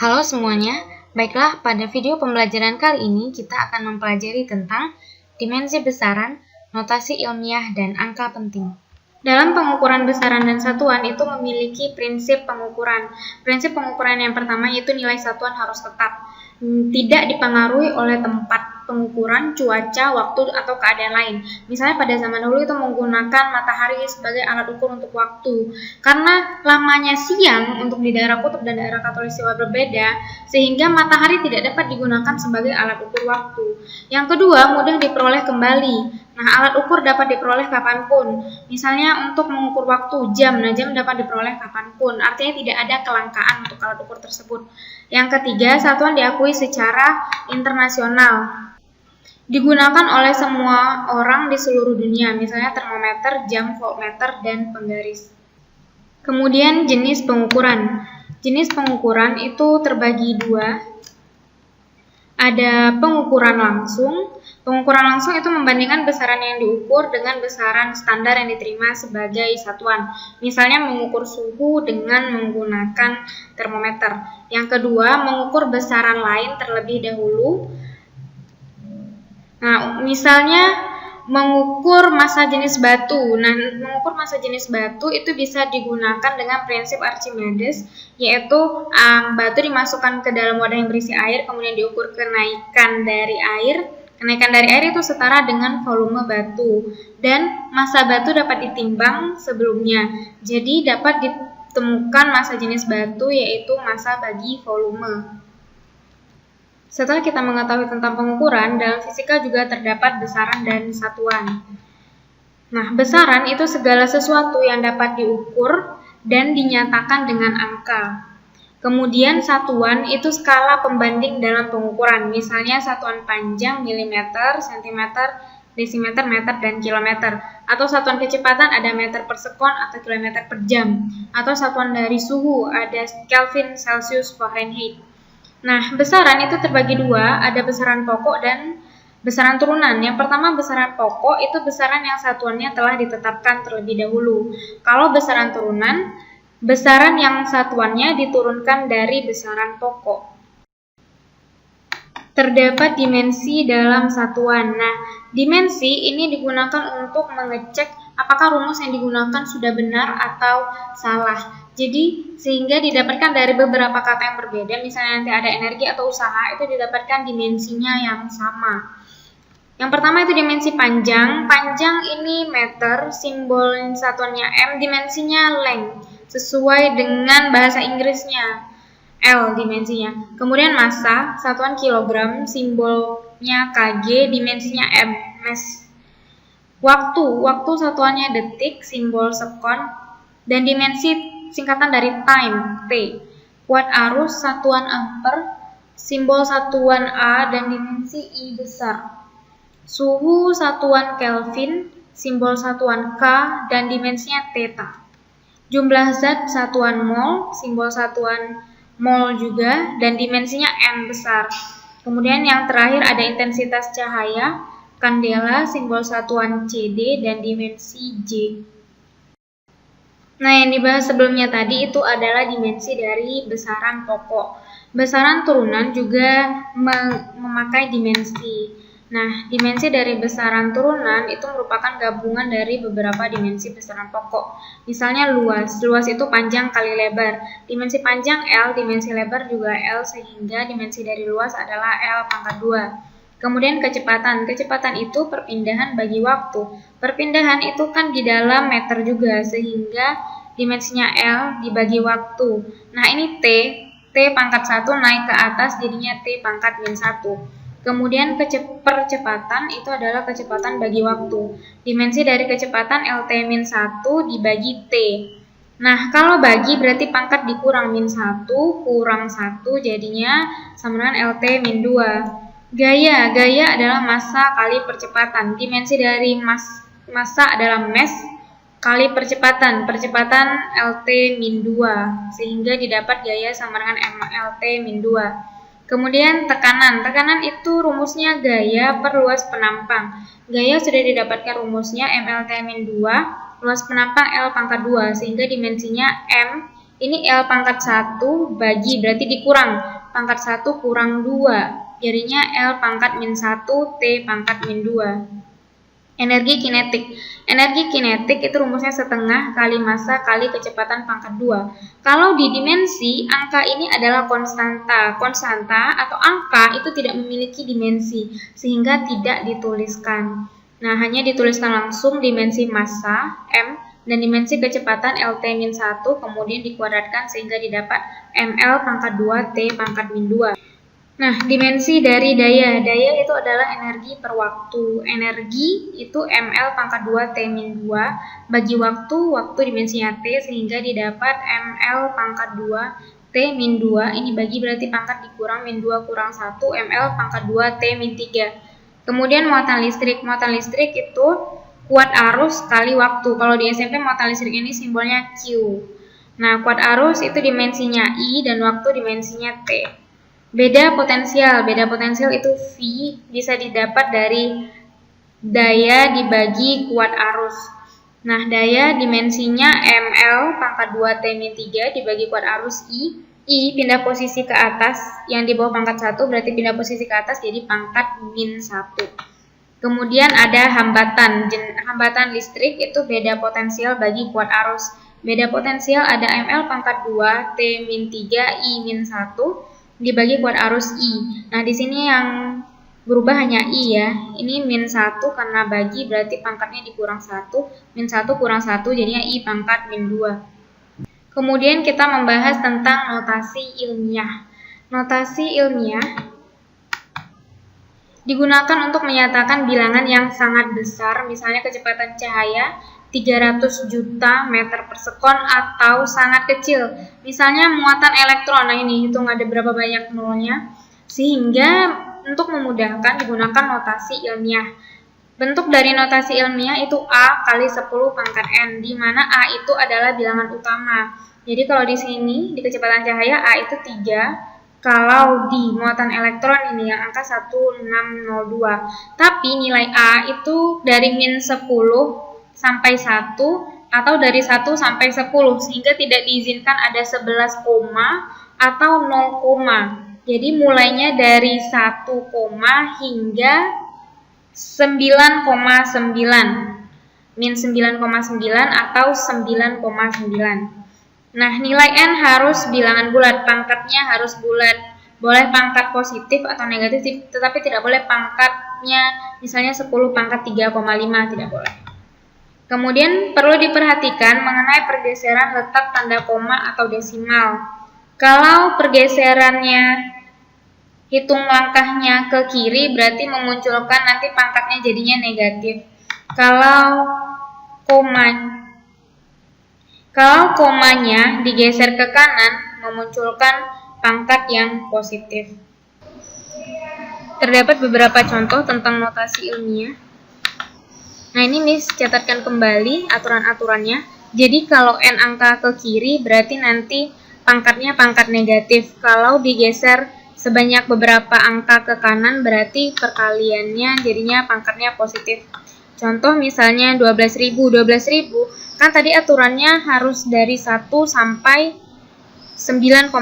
Halo semuanya, baiklah pada video pembelajaran kali ini kita akan mempelajari tentang dimensi besaran, notasi ilmiah, dan angka penting. Dalam pengukuran besaran dan satuan itu memiliki prinsip pengukuran. Prinsip pengukuran yang pertama yaitu nilai satuan harus tetap, tidak dipengaruhi oleh tempat pengukuran, cuaca, waktu, atau keadaan lain. Misalnya pada zaman dahulu itu menggunakan matahari sebagai alat ukur untuk waktu. Karena lamanya siang untuk di daerah kutub dan daerah khatulistiwa berbeda, sehingga matahari tidak dapat digunakan sebagai alat ukur waktu. Yang kedua, mudah diperoleh kembali. Nah, alat ukur dapat diperoleh kapanpun. Misalnya untuk mengukur waktu, jam dapat diperoleh kapanpun. Artinya tidak ada kelangkaan untuk alat ukur tersebut. Yang ketiga, satuan diakui secara internasional. Digunakan oleh semua orang di seluruh dunia, misalnya termometer, jam, voltmeter, dan penggaris. Kemudian jenis pengukuran. Jenis pengukuran itu terbagi dua. Ada pengukuran langsung. Pengukuran langsung itu membandingkan besaran yang diukur dengan besaran standar yang diterima sebagai satuan. Misalnya mengukur suhu dengan menggunakan termometer. Yang kedua, mengukur besaran lain terlebih dahulu. Nah, misalnya mengukur massa jenis batu. Nah, mengukur massa jenis batu itu bisa digunakan dengan prinsip Archimedes, yaitu batu dimasukkan ke dalam wadah yang berisi air, kemudian diukur kenaikan dari air. Kenaikan dari air itu setara dengan volume batu, dan massa batu dapat ditimbang sebelumnya. Jadi dapat ditemukan massa jenis batu, yaitu massa bagi volume. Setelah kita mengetahui tentang pengukuran, dalam fisika juga terdapat besaran dan satuan. Nah, besaran itu segala sesuatu yang dapat diukur dan dinyatakan dengan angka. Kemudian satuan itu skala pembanding dalam pengukuran, misalnya satuan panjang milimeter, sentimeter, desimeter, meter, dan kilometer. Atau satuan kecepatan ada meter per sekon atau kilometer per jam. Atau satuan dari suhu ada Kelvin, Celsius, Fahrenheit. Nah, besaran itu terbagi dua, ada besaran pokok dan besaran turunan. Yang pertama, besaran pokok itu besaran yang satuannya telah ditetapkan terlebih dahulu. Kalau besaran turunan, besaran yang satuannya diturunkan dari besaran pokok. Terdapat dimensi dalam satuan. Nah, dimensi ini digunakan untuk mengecek apakah rumus yang digunakan sudah benar atau salah. Jadi, sehingga didapatkan dari beberapa kata yang berbeda, misalnya nanti ada energi atau usaha, itu didapatkan dimensinya yang sama. Yang pertama itu dimensi panjang. Panjang ini meter, simbol satuannya M, dimensinya length, sesuai dengan bahasa Inggrisnya. L dimensinya. Kemudian massa, satuan kilogram, simbolnya kg, dimensinya m, mass. Waktu satuannya detik, simbol sekon, dan dimensi singkatan dari time, T. Kuat arus, satuan ampere, simbol satuan A, dan dimensi I besar. Suhu, satuan Kelvin, simbol satuan K, dan dimensinya theta. Jumlah zat, satuan mol, simbol satuan mol juga, dan dimensinya M besar. Kemudian yang terakhir ada intensitas cahaya, kandela, simbol satuan CD, dan dimensi J. Nah, yang dibahas sebelumnya tadi itu adalah dimensi dari besaran pokok. Besaran turunan juga memakai dimensi. Nah, dimensi dari besaran turunan itu merupakan gabungan dari beberapa dimensi besaran pokok. Misalnya luas. Luas itu panjang kali lebar. Dimensi panjang L, dimensi lebar juga L, sehingga dimensi dari luas adalah L pangkat 2. Kemudian kecepatan. Kecepatan itu perpindahan bagi waktu. Perpindahan itu kan di dalam meter juga, sehingga dimensinya L dibagi waktu. Nah, ini T pangkat 1 naik ke atas jadinya T pangkat min 1. Kemudian percepatan itu adalah kecepatan bagi waktu. Dimensi dari kecepatan LT min 1 dibagi T. Nah, kalau bagi berarti pangkat dikurang min 1 kurang 1 jadinya sama dengan LT min 2. Gaya adalah massa kali percepatan. Dimensi dari massa adalah mass kali percepatan. Percepatan LT min 2, sehingga didapat gaya sama dengan LT min 2. Kemudian tekanan. Tekanan itu rumusnya gaya per luas penampang. Gaya sudah didapatkan rumusnya MLT min 2, luas penampang L pangkat 2, sehingga dimensinya M Ini L pangkat 1 bagi, berarti dikurang. Pangkat 1 kurang 2. Jadinya L pangkat min 1 T pangkat min 2. Energi kinetik. Energi kinetik itu rumusnya setengah kali massa kali kecepatan pangkat 2. Kalau di dimensi, angka ini adalah konstanta. Konstanta atau angka itu tidak memiliki dimensi, sehingga tidak dituliskan. Nah, hanya dituliskan langsung dimensi massa, M, dan dimensi kecepatan LT-1, kemudian dikuadratkan sehingga didapat ML pangkat 2 T pangkat min 2. Nah, dimensi dari daya. Daya itu adalah energi per waktu. Energi itu ML pangkat 2 T min 2 bagi waktu dimensinya T sehingga didapat ML pangkat 2 T min 2. Ini bagi berarti pangkat dikurang min 2 kurang 1 ML pangkat 2 T min 3. Kemudian muatan listrik. Muatan listrik itu kuat arus kali waktu. Kalau di SMP muatan listrik ini simbolnya Q. Nah, kuat arus itu dimensinya I dan waktu dimensinya T. Beda potensial itu V bisa didapat dari daya dibagi kuat arus. Nah, daya dimensinya ML pangkat 2 T min 3 dibagi kuat arus I. I pindah posisi ke atas, yang di bawah pangkat 1 berarti pindah posisi ke atas jadi pangkat min 1. Kemudian ada hambatan. Hambatan listrik itu beda potensial bagi kuat arus. Beda potensial ada ML pangkat 2 T min 3 I min 1 dibagi kuat arus I. Nah, di sini yang berubah hanya I ya. Ini min 1 karena bagi berarti pangkatnya dikurang 1. Min 1 kurang 1 jadinya I pangkat min 2. Kemudian kita membahas tentang notasi ilmiah. Notasi ilmiah digunakan untuk menyatakan bilangan yang sangat besar, misalnya kecepatan cahaya 300 juta meter per sekon, atau sangat kecil, misalnya muatan elektron. Nah, ini hitung ada berapa banyak nolnya, sehingga untuk memudahkan digunakan notasi ilmiah. Bentuk dari notasi ilmiah itu A kali 10 pangkat N, di mana A itu adalah bilangan utama. Jadi kalau di sini di kecepatan cahaya A itu 3, kalau di muatan elektron ini yang angka 1602. Tapi nilai A itu dari min 10 sampai 1 atau dari 1 sampai 10, sehingga tidak diizinkan ada 11 koma atau 0 koma. Jadi mulainya dari 1 koma hingga 9,9, min 9,9 atau 9,9. Nah, nilai N harus bilangan bulat, pangkatnya harus bulat. Boleh pangkat positif atau negatif, tetapi tidak boleh pangkatnya misalnya 10 pangkat 3,5, tidak boleh. Kemudian perlu diperhatikan mengenai pergeseran letak tanda koma atau desimal. Kalau pergeserannya hitung langkahnya ke kiri berarti memunculkan nanti pangkatnya jadinya negatif. Kalau komanya digeser ke kanan memunculkan pangkat yang positif. Terdapat beberapa contoh tentang notasi ilmiah. Nah, ini Miss catatkan kembali aturan-aturannya. Jadi kalau N angka ke kiri berarti nanti pangkatnya pangkat negatif. Kalau digeser sebanyak beberapa angka ke kanan berarti perkaliannya jadinya pangkatnya positif. Contoh misalnya 12.000. 12.000 kan tadi aturannya harus dari 1 sampai 9,9.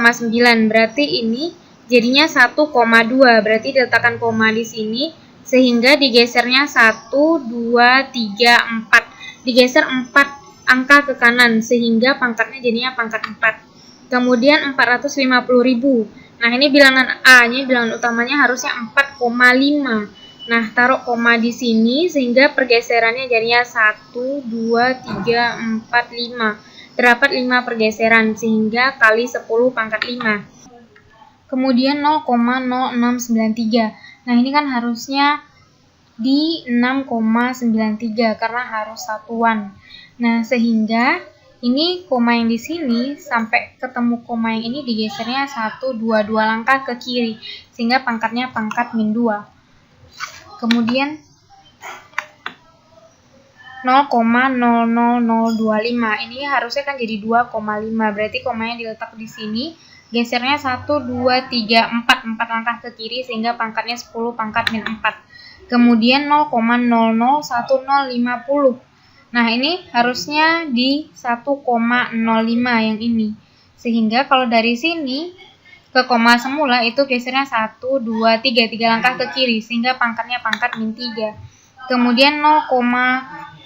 Berarti ini jadinya 1,2. Berarti diletakkan koma di sini sehingga digesernya 1, 2, 3, 4. Digeser 4 angka ke kanan sehingga pangkatnya jadinya pangkat 4. Kemudian 450.000. Nah, ini bilangan A-nya, bilangan utamanya harusnya 4,5. Nah, taruh koma di sini sehingga pergeserannya jadinya 1, 2, 3, 4, 5. Terdapat 5 pergeseran sehingga kali 10 pangkat 5. Kemudian 0,0693. Nah, ini kan harusnya di 6,93 karena harus satuan. Nah, sehingga ini koma yang di sini sampai ketemu koma yang ini digesernya 1, 2 langkah ke kiri sehingga pangkatnya pangkat min 2. Kemudian 0,00025 ini harusnya kan jadi 2,5, berarti komanya diletak di sini, gesernya 1, 2, 3, 4 langkah ke kiri sehingga pangkatnya 10 pangkat min 4. Kemudian 0,001050. Nah, ini harusnya di 1,05 yang ini Sehingga kalau dari sini ke koma semula itu gesernya 1, 2, 3 langkah ke kiri, sehingga pangkatnya pangkat min 3. Kemudian 0,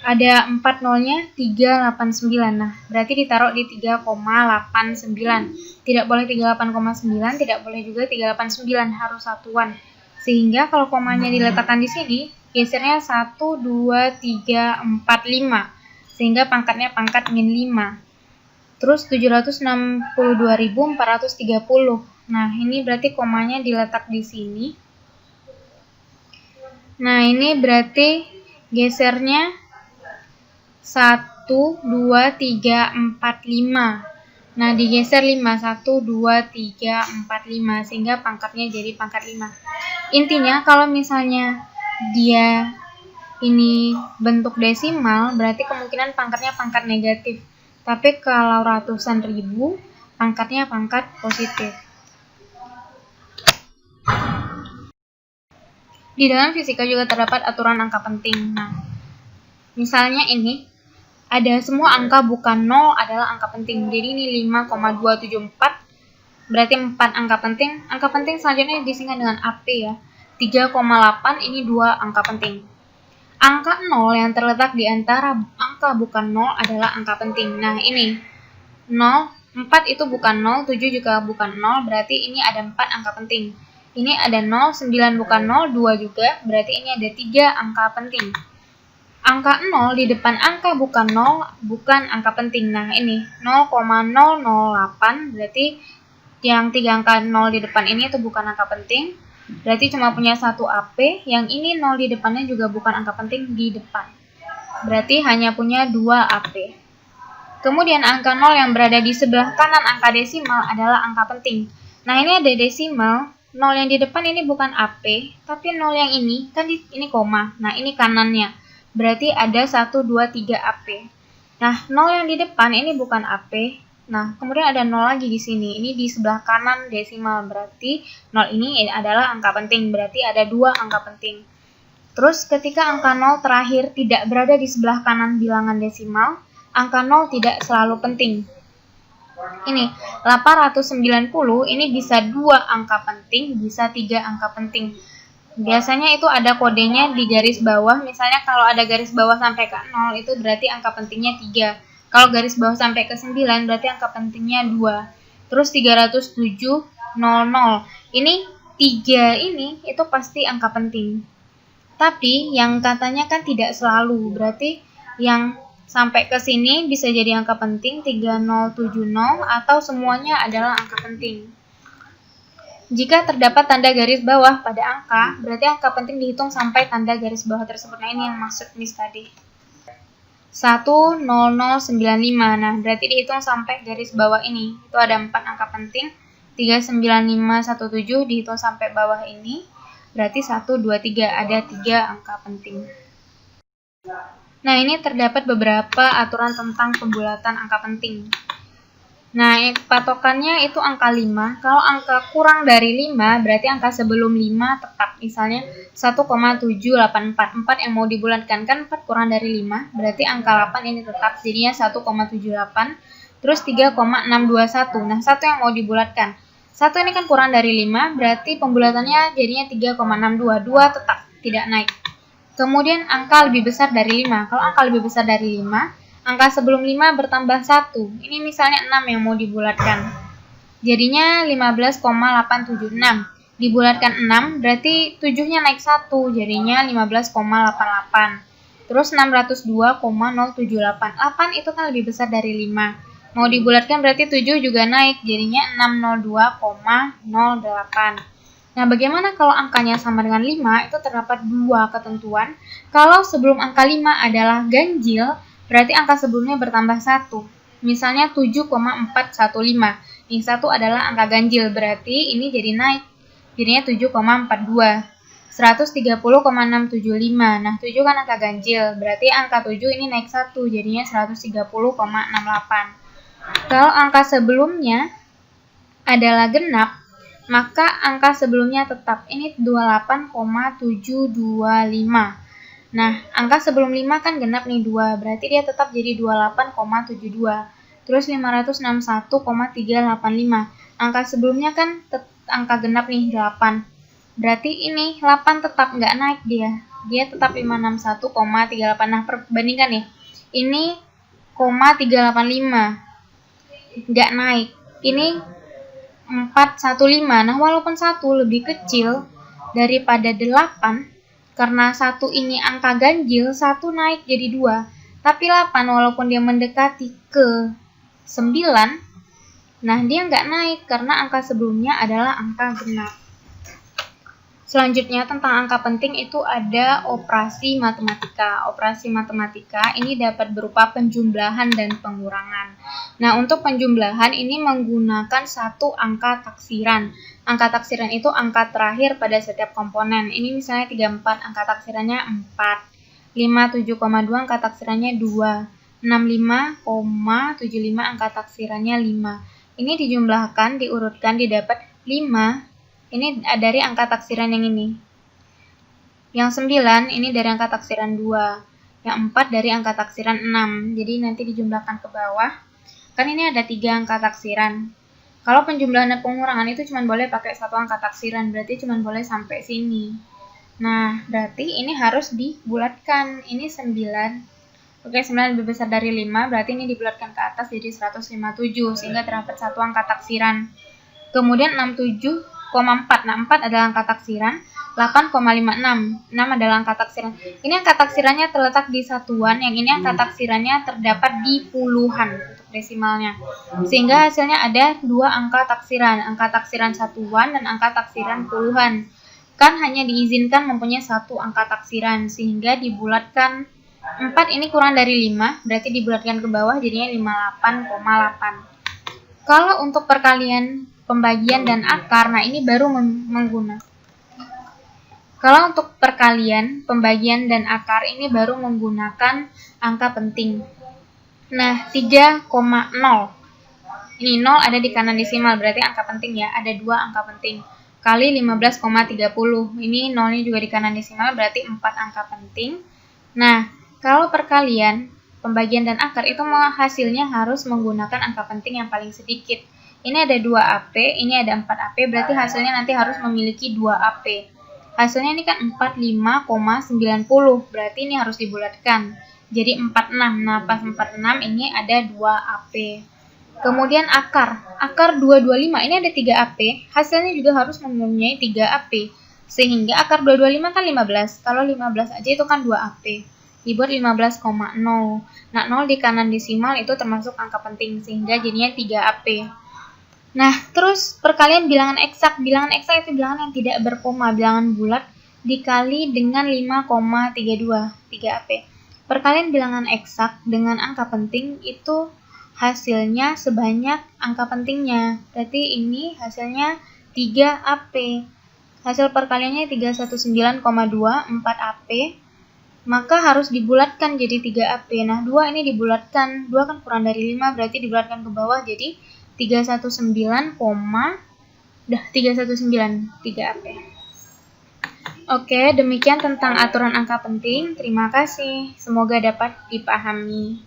ada 4 nolnya 389. Nah, berarti ditaruh di 3,89. Tidak boleh 38,9, tidak boleh juga 389, harus satuan. Sehingga kalau komanya diletakkan di sini, gesernya 1, 2, 3, 4, 5. Sehingga pangkatnya pangkat min 5. Terus 762.430. Nah, ini berarti komanya diletak di sini. Nah, ini berarti gesernya 1, 2, 3, 4, 5. Nah, digeser 5, 1, 2, 3, 4, 5. Sehingga pangkatnya jadi pangkat 5. Intinya, kalau misalnya dia ini bentuk desimal, berarti kemungkinan pangkatnya pangkat negatif. Tapi kalau ratusan ribu, pangkatnya pangkat positif. Di dalam fisika juga terdapat aturan angka penting. Nah, misalnya ini, ada semua angka bukan 0 adalah angka penting. Jadi ini 5,274, berarti 4 angka penting. Angka penting selanjutnya disingkat dengan AP ya. 3,8 ini 2 angka penting. Angka 0 yang terletak di antara angka bukan 0 adalah angka penting. Nah, ini 0, 4 itu bukan 0, 7 juga bukan 0, berarti ini ada 4 angka penting. Ini ada 0, 9 bukan 0, 2 juga, berarti ini ada 3 angka penting. Angka 0 di depan angka bukan 0, bukan angka penting. Nah, ini 0,008, berarti yang 3 angka 0 di depan ini itu bukan angka penting. Berarti cuma punya 1 AP, yang ini 0 di depannya juga bukan angka penting di depan. Berarti hanya punya 2 AP. Kemudian angka 0 yang berada di sebelah kanan angka desimal adalah angka penting. Nah, ini ada desimal, 0 yang di depan ini bukan AP, tapi 0 yang ini, kan ini koma. Nah, ini kanannya. Berarti ada 1, 2, 3 AP. Nah, 0 yang di depan ini bukan AP. Nah, kemudian ada 0 lagi di sini. Ini di sebelah kanan desimal, berarti 0 ini adalah angka penting. Berarti ada 2 angka penting. Terus ketika angka 0 terakhir tidak berada di sebelah kanan bilangan desimal, angka 0 tidak selalu penting. Ini 890 ini bisa 2 angka penting, bisa 3 angka penting. Biasanya itu ada kodenya di garis bawah. Misalnya kalau ada garis bawah sampai ke 0 itu berarti angka pentingnya 3. Kalau garis bawah sampai ke 9 berarti angka pentingnya 2. Terus 307, 00. Ini 3 ini itu pasti angka penting. Tapi yang katanya kan tidak selalu. Berarti yang sampai ke sini bisa jadi angka penting 3070 atau semuanya adalah angka penting. Jika terdapat tanda garis bawah pada angka, berarti angka penting dihitung sampai tanda garis bawah tersebut. Nah, ini yang maksud Miss tadi. 10095. Nah, berarti dihitung sampai garis bawah ini. Itu ada 4 angka penting. 39517 dihitung sampai bawah ini. Berarti 1, 2, 3. Ada 3 angka penting. Nah, ini terdapat beberapa aturan tentang pembulatan angka penting. Nah, patokannya itu angka 5. Kalau angka kurang dari 5, berarti angka sebelum 5 tetap. Misalnya 1,784. 4 yang mau dibulatkan kan 4 kurang dari 5. Berarti angka 8 ini tetap. Jadinya 1,78. Terus 3,621. Nah, 1 yang mau dibulatkan. 1 ini kan kurang dari 5. Berarti pembulatannya jadinya 3,622. 2 tetap. Tidak naik. Kemudian angka lebih besar dari 5. Kalau angka lebih besar dari 5, angka sebelum 5 bertambah 1. Ini misalnya 6 yang mau dibulatkan. Jadinya 15,876. Dibulatkan 6, berarti 7-nya naik 1. Jadinya 15,88. Terus 602,078. 8 itu kan lebih besar dari 5. Mau dibulatkan berarti 7 juga naik. Jadinya 602,08. Nah, bagaimana kalau angkanya sama dengan 5? Itu terdapat 2 ketentuan. Kalau sebelum angka 5 adalah ganjil, berarti angka sebelumnya bertambah 1. Misalnya 7,415. Ini 1 adalah angka ganjil, berarti ini jadi naik. Jadinya 7,42. 130,675. Nah, 7 kan angka ganjil, berarti angka 7 ini naik 1, jadinya 130,68. Kalau angka sebelumnya adalah genap, maka angka sebelumnya tetap. Ini 28,725. Nah, angka sebelum 5 kan genap nih 2, berarti dia tetap jadi 28,72. terus 561,385. Angka sebelumnya kan angka genap nih 8. Berarti ini 8 tetap nggak naik dia. Dia tetap 561,38. Nah, perbandingkan nih. Ini 0,385. Nggak naik. Ini 415. Nah, walaupun 1 lebih kecil daripada 8, karena 1 ini angka ganjil, 1 naik jadi 2. Tapi 8 walaupun dia mendekati ke 9, nah dia nggak naik karena angka sebelumnya adalah angka genap. Selanjutnya tentang angka penting itu ada operasi matematika. Operasi matematika ini dapat berupa penjumlahan dan pengurangan. Nah, untuk penjumlahan ini menggunakan satu angka taksiran. Angka taksiran itu angka terakhir pada setiap komponen. Ini misalnya 34, angka taksirannya 4. 57,2 angka taksirannya 2. 65,75 angka taksirannya 5. Ini dijumlahkan, diurutkan, didapat 5. Ini dari angka taksiran yang ini. Yang 9 ini dari angka taksiran 2. Yang 4 dari angka taksiran 6. Jadi nanti dijumlahkan ke bawah. Kan ini ada 3 angka taksiran. Kalau penjumlahan dan pengurangan itu cuma boleh pakai satu angka taksiran. Berarti cuma boleh sampai sini. Nah, berarti ini harus dibulatkan. Ini 9. Oke, 9 lebih besar dari 5. Berarti ini dibulatkan ke atas jadi 157. Sehingga terdapat satu angka taksiran. Kemudian 67,4. Nah, 4 adalah angka taksiran, 8,56. 6 adalah angka taksiran. Ini angka taksirannya terletak di satuan, yang ini angka taksirannya terdapat di puluhan untuk desimalnya. Sehingga hasilnya ada 2 angka taksiran satuan dan angka taksiran puluhan. Kan hanya diizinkan mempunyai satu angka taksiran, sehingga dibulatkan 4 ini kurang dari 5, berarti dibulatkan ke bawah jadinya 58,8. Kalau untuk perkalian pembagian dan akar, nah ini baru menggunakan. Kalau untuk perkalian, pembagian, dan akar ini baru menggunakan angka penting. Nah, 3,0. Ini 0 ada di kanan desimal, berarti angka penting ya, ada 2 angka penting. Kali 15,30. Ini 0-nya juga di kanan desimal, berarti 4 angka penting. Nah, kalau perkalian, pembagian, dan akar itu hasilnya harus menggunakan angka penting yang paling sedikit. Ini ada 2 AP, ini ada 4 AP, berarti hasilnya nanti harus memiliki 2 AP. Hasilnya ini kan 45,90, berarti ini harus dibulatkan. Jadi 46, nah pas 46 ini ada 2 AP. Kemudian akar 225, ini ada 3 AP, hasilnya juga harus mempunyai 3 AP. Sehingga akar 225 kan 15, kalau 15 aja itu kan 2 AP. Dibuat 15,0. Nah, 0 di kanan desimal itu termasuk angka penting, sehingga jadinya 3 AP. Nah, terus perkalian bilangan eksak. Bilangan eksak itu bilangan yang tidak berkoma, bilangan bulat dikali dengan 5,32, 3 AP. Perkalian bilangan eksak dengan angka penting itu hasilnya sebanyak angka pentingnya. Berarti ini hasilnya 3 AP. Hasil perkaliannya 319,2, 4 AP. Maka harus dibulatkan jadi 3 AP. Nah, 2 ini dibulatkan. 2 kan kurang dari 5, berarti dibulatkan ke bawah jadi 319, 3 AP. Oke, demikian tentang aturan angka penting. Terima kasih. Semoga dapat dipahami.